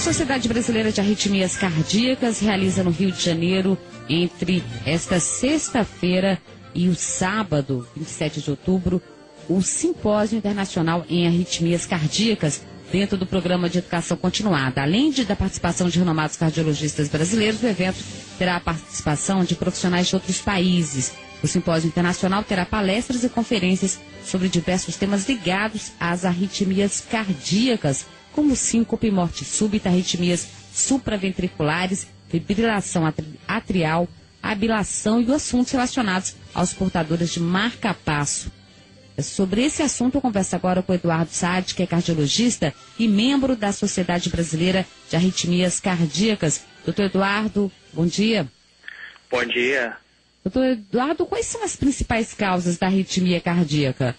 Sociedade Brasileira de Arritmias Cardíacas realiza no Rio de Janeiro, entre esta sexta-feira e o sábado, 27 de outubro, o Simpósio Internacional em Arritmias Cardíacas, dentro do Programa de Educação Continuada. Além da participação de renomados cardiologistas brasileiros, o evento terá a participação de profissionais de outros países. O Simpósio Internacional terá palestras e conferências sobre diversos temas ligados às arritmias cardíacas, como síncope, morte súbita, arritmias supraventriculares, fibrilação atrial, abilação e assuntos relacionados aos portadores de marca-passo. Sobre esse assunto, eu converso agora com o Eduardo Saad, que é cardiologista e membro da Sociedade Brasileira de Arritmias Cardíacas. Doutor Eduardo, bom dia. Bom dia. Doutor Eduardo, quais são as principais causas da arritmia cardíaca?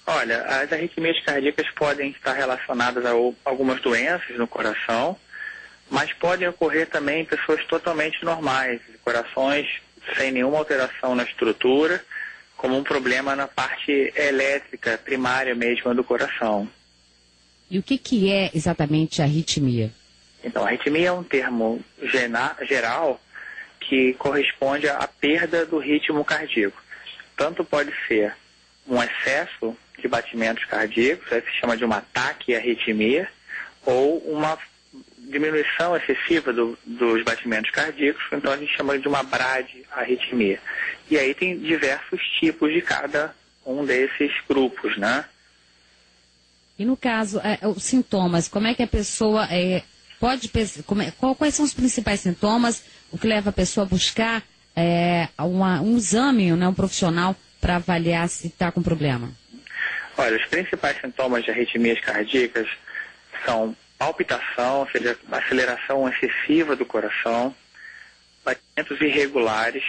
Olha, as arritmias cardíacas podem estar relacionadas a algumas doenças no coração, mas podem ocorrer também em pessoas totalmente normais, corações sem nenhuma alteração na estrutura, como um problema na parte elétrica primária mesmo do coração. E o que é exatamente a arritmia? Então, a arritmia é um termo geral que corresponde à perda do ritmo cardíaco. Tanto pode ser um excesso de batimentos cardíacos, aí se chama de uma taquiarritmia, ou uma diminuição excessiva dos batimentos cardíacos, então a gente chama de uma bradiarritmia. E aí tem diversos tipos de cada um desses grupos, né? E no caso, os sintomas, como é que a pessoa quais são os principais sintomas, o que leva a pessoa a buscar um exame, né, um profissional para avaliar se está com problema? Olha, os principais sintomas de arritmias cardíacas são palpitação, ou seja, aceleração excessiva do coração, batimentos irregulares,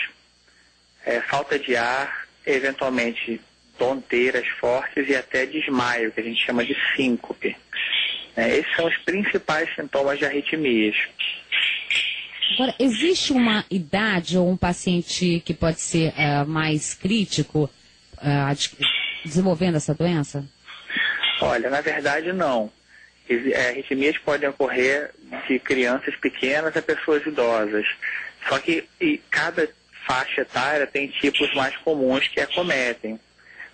falta de ar, eventualmente tonteiras fortes e até desmaio, que a gente chama de síncope. Esses são os principais sintomas de arritmias. Agora, existe uma idade ou um paciente que pode ser mais crítico desenvolvendo essa doença? Olha, na verdade não. Arritmias podem ocorrer de crianças pequenas a pessoas idosas. Só que cada faixa etária tem tipos mais comuns que acometem.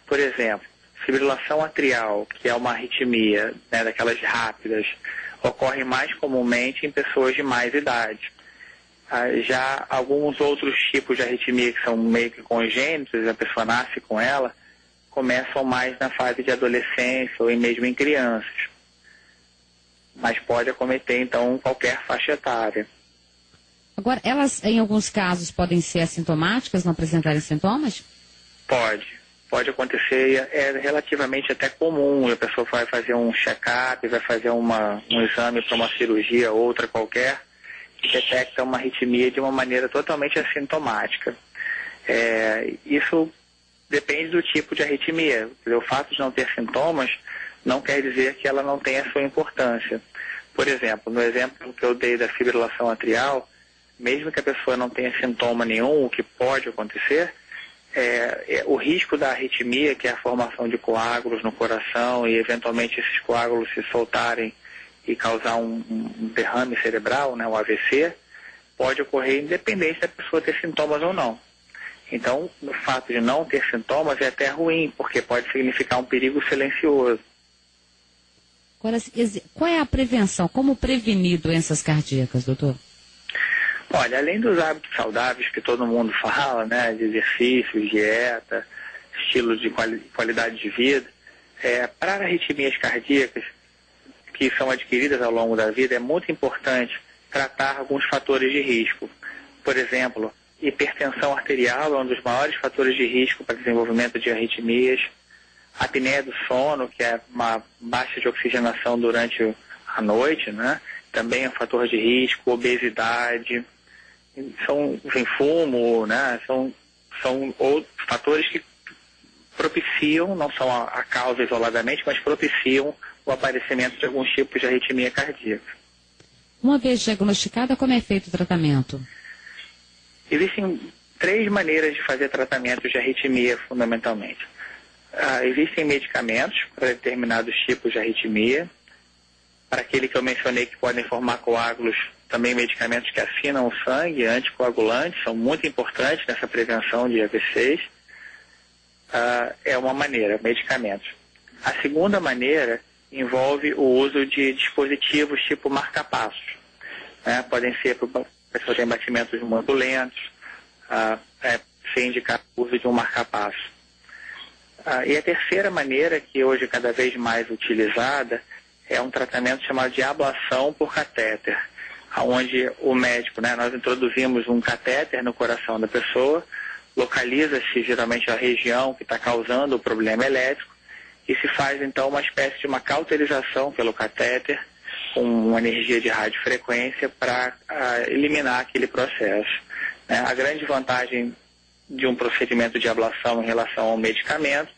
Por exemplo, fibrilação atrial, que é uma arritmia, né, daquelas rápidas, ocorre mais comumente em pessoas de mais idade. Já alguns outros tipos de arritmia que são meio que congênitos, a pessoa nasce com ela, começam mais na fase de adolescência ou mesmo em crianças. Mas pode acometer, então, qualquer faixa etária. Agora, elas, em alguns casos, podem ser assintomáticas, não apresentarem sintomas? Pode acontecer, é relativamente até comum. A pessoa vai fazer um check-up, vai fazer um exame para uma cirurgia, outra qualquer, e detecta uma arritmia de uma maneira totalmente assintomática. Isso depende do tipo de arritmia. O fato de não ter sintomas não quer dizer que ela não tenha sua importância. Por exemplo, no exemplo que eu dei da fibrilação atrial, mesmo que a pessoa não tenha sintoma nenhum, o que pode acontecer, o risco da arritmia, que é a formação de coágulos no coração e eventualmente esses coágulos se soltarem e causar um derrame cerebral, né, o AVC, pode ocorrer independente da pessoa ter sintomas ou não. Então, o fato de não ter sintomas é até ruim, porque pode significar um perigo silencioso. Agora, qual é a prevenção? Como prevenir doenças cardíacas, doutor? Olha, além dos hábitos saudáveis que todo mundo fala, né, de exercícios, dieta, estilos de qualidade de vida, para arritmias cardíacas que são adquiridas ao longo da vida, é muito importante tratar alguns fatores de risco. Por exemplo, hipertensão arterial é um dos maiores fatores de risco para desenvolvimento de arritmias. A apneia do sono, que é uma baixa de oxigenação durante a noite, né, também é um fator de risco. Obesidade, fumo, né, são outros fatores que propiciam, não são a causa isoladamente, mas propiciam o aparecimento de alguns tipos de arritmia cardíaca. Uma vez diagnosticada, como é feito o tratamento? Existem 3 maneiras de fazer tratamento de arritmia, fundamentalmente. Existem medicamentos para determinados tipos de arritmia. Para aquele que eu mencionei que podem formar coágulos, também medicamentos que afinam o sangue, anticoagulantes, são muito importantes nessa prevenção de AVCs. É uma maneira, medicamentos. A segunda maneira envolve o uso de dispositivos tipo marca-passos. Né? Podem ser para a pessoa tem batimentos muito lentos, sem indicar o uso de um marca-passo. E a terceira maneira, que hoje é cada vez mais utilizada, é um tratamento chamado de ablação por catéter, onde o médico, né, nós introduzimos um catéter no coração da pessoa, localiza-se geralmente a região que está causando o problema elétrico e se faz então uma espécie de uma cauterização pelo catéter com uma energia de radiofrequência para eliminar aquele processo. Né? A grande vantagem de um procedimento de ablação em relação ao medicamento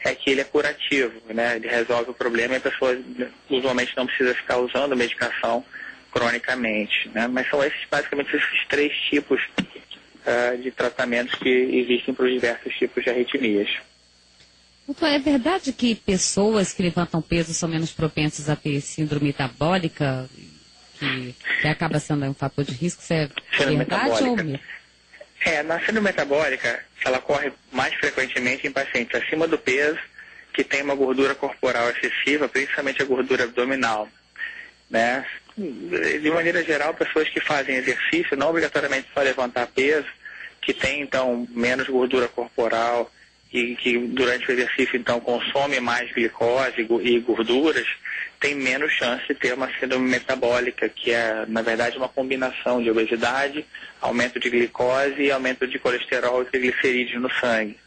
é que ele é curativo, né? Ele resolve o problema e a pessoa usualmente não precisa ficar usando medicação cronicamente, né? Mas são basicamente esses três tipos de tratamentos que existem para os diversos tipos de arritmias. Doutor, é verdade que pessoas que levantam peso são menos propensas a ter síndrome metabólica, que acaba sendo um fator de risco? Isso é verdade ou mito? Na síndrome metabólica, ela ocorre mais frequentemente em pacientes acima do peso, que tem uma gordura corporal excessiva, principalmente a gordura abdominal. Né? De maneira geral, pessoas que fazem exercício, não obrigatoriamente só levantar peso, que tem então menos gordura corporal e que durante o exercício então consome mais glicose e gorduras, tem menos chance de ter uma síndrome metabólica, que é, na verdade, uma combinação de obesidade, aumento de glicose e aumento de colesterol e triglicerídeos no sangue.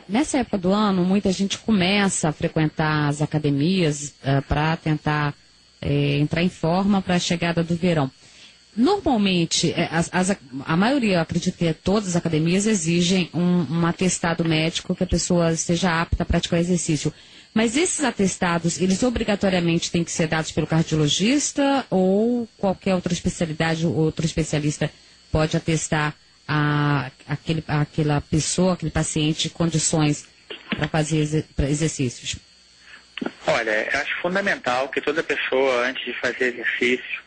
Nessa época do ano, muita gente começa a frequentar as academias para tentar entrar em forma para a chegada do verão. Normalmente, a maioria, eu acredito que todas as academias exigem um atestado médico que a pessoa esteja apta a praticar exercício. Mas esses atestados, eles obrigatoriamente têm que ser dados pelo cardiologista ou qualquer outra especialidade, outro especialista pode atestar aquela pessoa, aquele paciente, condições para fazer exercícios? Olha, eu acho fundamental que toda pessoa, antes de fazer exercício,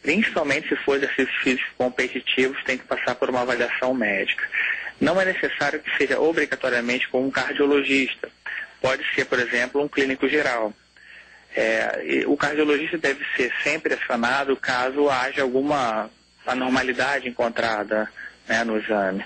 principalmente se for exercícios físicos competitivos, tem que passar por uma avaliação médica. Não é necessário que seja obrigatoriamente com um cardiologista. Pode ser, por exemplo, um clínico geral. O cardiologista deve ser sempre acionado caso haja alguma anormalidade encontrada, né, no exame.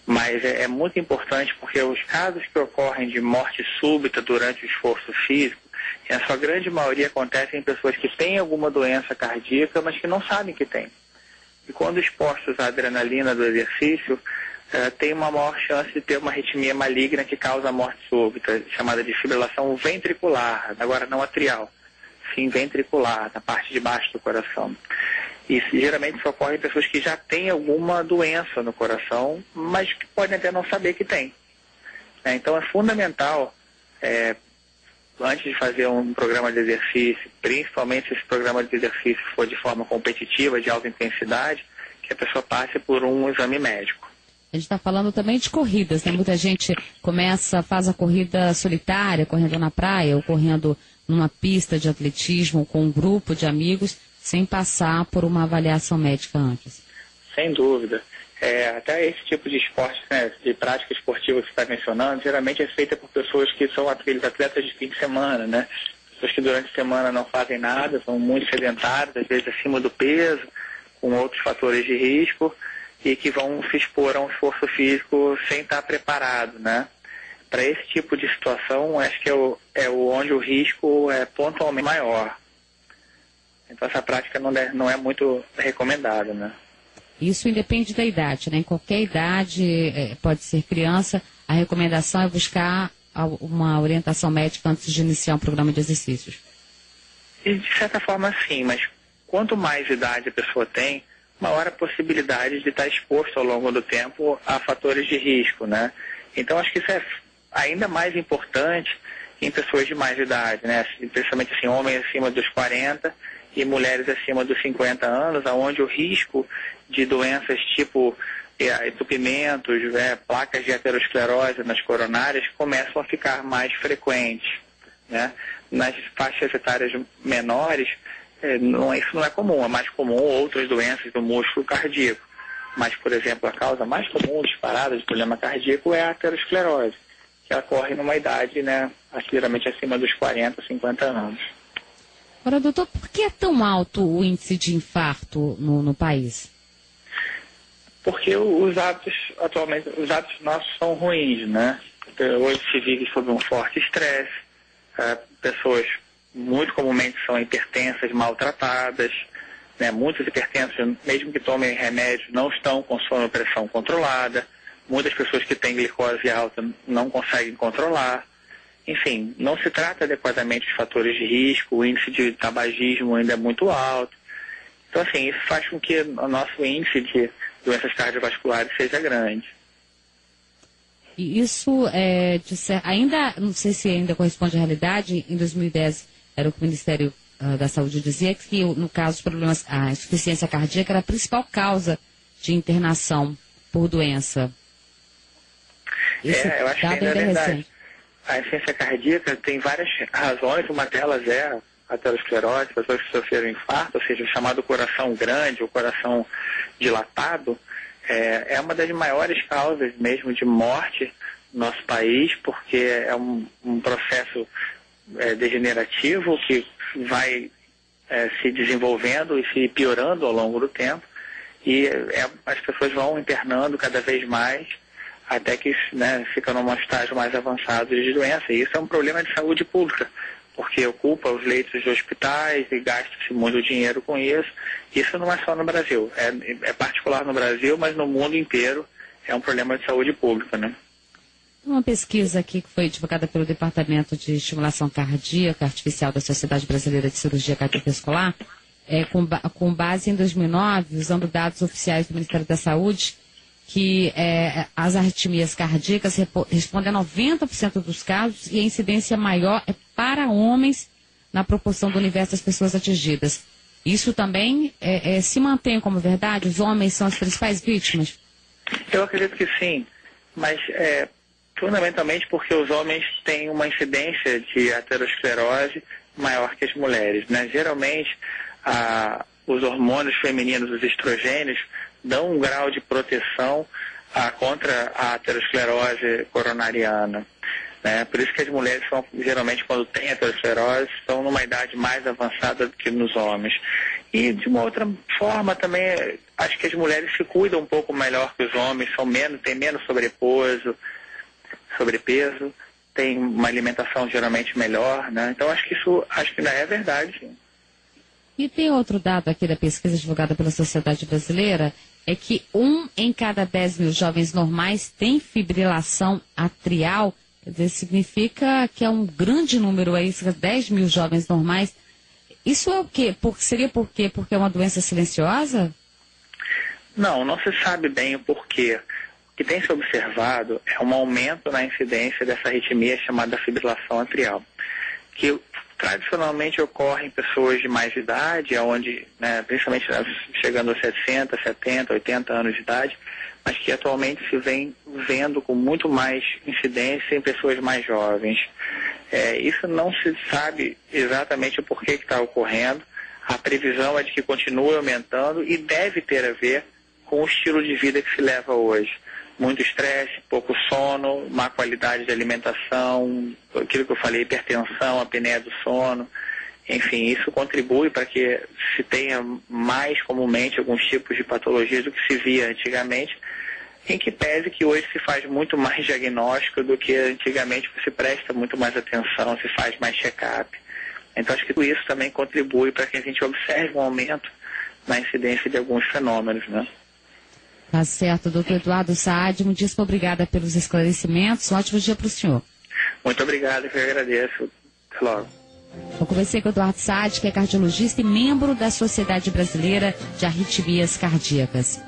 Mas é muito importante porque os casos que ocorrem de morte súbita durante o esforço físico, em sua grande maioria acontecem em pessoas que têm alguma doença cardíaca, mas que não sabem que têm. E quando expostos à adrenalina do exercício, tem uma maior chance de ter uma arritmia maligna que causa a morte súbita, chamada de fibrilação ventricular, agora não atrial, sim ventricular, na parte de baixo do coração. Isso geralmente só ocorre em pessoas que já têm alguma doença no coração, mas que podem até não saber que tem. Então é fundamental, antes de fazer um programa de exercício, principalmente se esse programa de exercício for de forma competitiva, de alta intensidade, que a pessoa passe por um exame médico. A gente está falando também de corridas, né? Muita gente faz a corrida solitária, correndo na praia ou correndo numa pista de atletismo com um grupo de amigos, sem passar por uma avaliação médica antes. Sem dúvida. Até esse tipo de esporte, né, de prática esportiva que você está mencionando, geralmente é feita por pessoas que são aqueles atletas de fim de semana, né? Pessoas que durante a semana não fazem nada, são muito sedentárias, às vezes acima do peso, com outros fatores de risco, e que vão se expor a um esforço físico sem estar preparado, né? Para esse tipo de situação, acho que onde o risco é pontualmente maior. Então essa prática não é muito recomendada, né? Isso independe da idade, né? Em qualquer idade, pode ser criança, a recomendação é buscar uma orientação médica antes de iniciar um programa de exercícios. E de certa forma sim, mas quanto mais idade a pessoa tem, maior a possibilidade de estar exposto ao longo do tempo a fatores de risco, né? Então acho que isso é ainda mais importante em pessoas de mais idade, né? Principalmente assim, homens acima dos 40 e mulheres acima dos 50 anos, onde o risco de doenças tipo entupimentos, placas de aterosclerose nas coronárias começam a ficar mais frequentes, né? nas faixas etárias menores, isso não é comum. É mais comum outras doenças do músculo cardíaco. Mas, por exemplo, a causa mais comum disparada de problema cardíaco é a aterosclerose, que ocorre numa idade, né, geralmente acima dos 40, 50 anos. Agora, doutor, por que é tão alto o índice de infarto no país? Porque os hábitos nossos são ruins, né? Hoje se vive sob um forte estresse, pessoas muito comumente são hipertensas, maltratadas, né? Muitos hipertensos, mesmo que tomem remédios, não estão com sonopressão controlada, muitas pessoas que têm glicose alta não conseguem controlar. Enfim, não se trata adequadamente de fatores de risco, o índice de tabagismo ainda é muito alto. Então, assim, isso faz com que o nosso índice de doenças cardiovasculares seja grande. E isso, ainda, não sei se ainda corresponde à realidade, em 2010 era o que o Ministério da Saúde dizia que, no caso dos problemas, a insuficiência cardíaca era a principal causa de internação por doença. Eu acho que ainda é verdade. A insuficiência cardíaca tem várias razões, uma delas é a aterosclerose, pessoas que sofreram infarto, ou seja, o chamado coração grande, o coração dilatado, é uma das maiores causas mesmo de morte no nosso país, porque é um processo degenerativo que vai se desenvolvendo e se piorando ao longo do tempo, e as pessoas vão internando cada vez mais, até que, né, fica num estágio mais avançado de doença. E isso é um problema de saúde pública, porque ocupa os leitos de hospitais e gasta-se muito dinheiro com isso. Isso não é só no Brasil, é particular no Brasil, mas no mundo inteiro é um problema de saúde pública, né? Uma pesquisa aqui que foi divulgada pelo Departamento de Estimulação Cardíaca Artificial da Sociedade Brasileira de Cirurgia Cardiovascular, com base em 2009, usando dados oficiais do Ministério da Saúde, que as arritmias cardíacas respondem a 90% dos casos e a incidência maior é para homens na proporção do universo das pessoas atingidas. Isso também se mantém como verdade? Os homens são as principais vítimas? Eu acredito que sim, mas fundamentalmente porque os homens têm uma incidência de aterosclerose maior que as mulheres, né? Geralmente, os hormônios femininos, os estrogênios, dão um grau de proteção contra a aterosclerose coronariana, né? Por isso que as mulheres são, geralmente, quando têm aterosclerose, estão numa idade mais avançada do que nos homens. E, de uma outra forma, também, acho que as mulheres se cuidam um pouco melhor que os homens, têm menos sobrepeso, têm uma alimentação geralmente melhor, né? Então, acho que ainda é verdade, sim. E tem outro dado aqui da pesquisa divulgada pela Sociedade Brasileira, é que 1 em cada 10 mil jovens normais tem fibrilação atrial. Quer dizer, significa que é um grande número aí, 10 mil jovens normais. Isso é o quê? Seria por quê? Porque é uma doença silenciosa? Não se sabe bem o porquê. O que tem se observado é um aumento na incidência dessa arritmia chamada fibrilação atrial, que tradicionalmente ocorre em pessoas de mais idade, onde, né, principalmente chegando a 60, 70, 80 anos de idade, mas que atualmente se vem vendo com muito mais incidência em pessoas mais jovens. Isso não se sabe exatamente o porquê que está ocorrendo. A previsão é de que continue aumentando e deve ter a ver com o estilo de vida que se leva hoje. Muito estresse, pouco sono, má qualidade de alimentação, aquilo que eu falei, hipertensão, apneia do sono. Enfim, isso contribui para que se tenha mais comumente alguns tipos de patologias do que se via antigamente, em que pese que hoje se faz muito mais diagnóstico do que antigamente, se presta muito mais atenção, se faz mais check-up. Então, acho que tudo isso também contribui para que a gente observe um aumento na incidência de alguns fenômenos, né? Tá certo, doutor Eduardo Saad, muitíssimo obrigada pelos esclarecimentos. Um ótimo dia para o senhor. Muito obrigado, eu agradeço. Até logo. Eu conversei com o Eduardo Saad, que é cardiologista e membro da Sociedade Brasileira de Arritmias Cardíacas.